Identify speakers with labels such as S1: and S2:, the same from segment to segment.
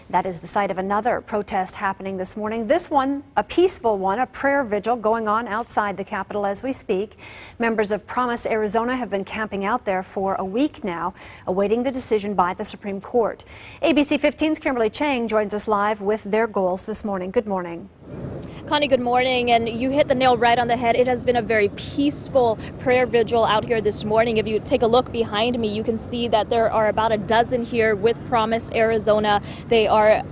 S1: That is the site of another protest happening this morning. This one, a peaceful one, a prayer vigil going on outside the Capitol as we speak. Members of Promise, Arizona have been camping out there for a week now, awaiting the decision by the Supreme Court. ABC 15's Kimberly Chang joins us live with their goals this morning. Good morning.
S2: Connie, good morning, and you hit the nail right on the head. It has been a very peaceful prayer vigil out here this morning. If you take a look behind me, you can see that there are about a dozen here with Promise, Arizona. They are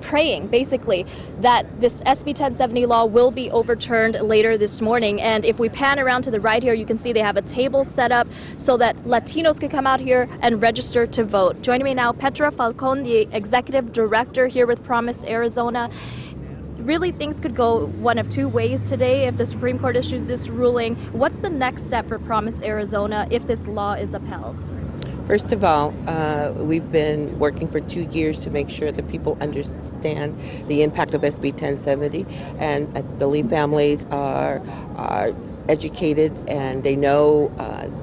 S2: praying, basically, that this SB 1070 law will be overturned later this morning. And if we pan around to the right here, you can see they have a table set up so that Latinos can come out here and register to vote. Joining me now, Petra Falcon, the executive director here with Promise, Arizona. Really, things could go one of two ways today if the Supreme Court issues this ruling. What's the next step for Promise, Arizona if this law is upheld?
S3: First of all, we've been working for 2 years to make sure that people understand the impact of SB 1070, and I believe families are educated and they know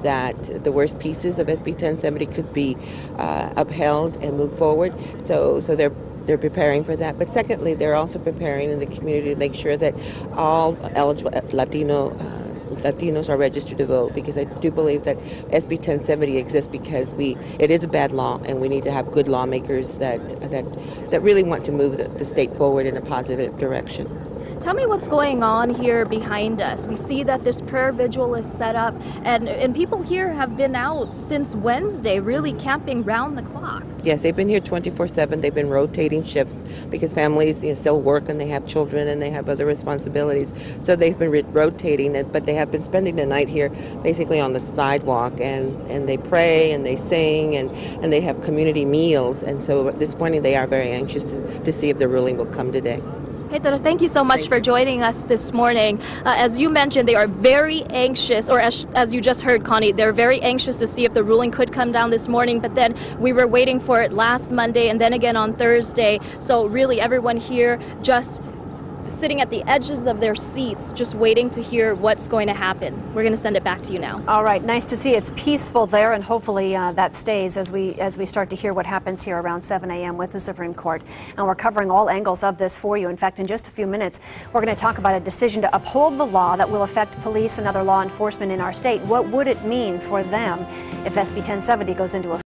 S3: that the worst pieces of SB 1070 could be upheld and move forward. So they're preparing for that. But secondly, they're also preparing in the community to make sure that all eligible Latinos are registered to vote, because I do believe that SB 1070 exists because it is a bad law, and we need to have good lawmakers that really want to move the state forward in a positive direction.
S2: Tell me what's going on here behind us. We see that this prayer vigil is set up, and people here have been out since Wednesday, really camping round the clock.
S3: Yes, they've been here 24/7. They've been rotating shifts because families still work and they have children and they have other responsibilities. So they've been rotating it, but they have been spending the night here basically on the sidewalk, and they pray and they sing and they have community meals. And so this morning they are very anxious to see if the ruling will come today.
S2: Petra, thank you so much for joining us this morning. As you mentioned, they are very anxious, or as you just heard, Connie, they're very anxious to see if the ruling could come down this morning, but then we were waiting for it last Monday and then again on Thursday. So really everyone here just sitting at the edges of their seats, just waiting to hear what's going to happen. We're going to send it back to you now.
S1: All right, nice to see it's peaceful there, and hopefully that stays as we start to hear what happens here around 7 a.m. with the Supreme Court. And we're covering all angles of this for you. In fact, in just a few minutes, we're going to talk about a decision to uphold the law that will affect police and other law enforcement in our state. What would it mean for them if SB 1070 goes into effect?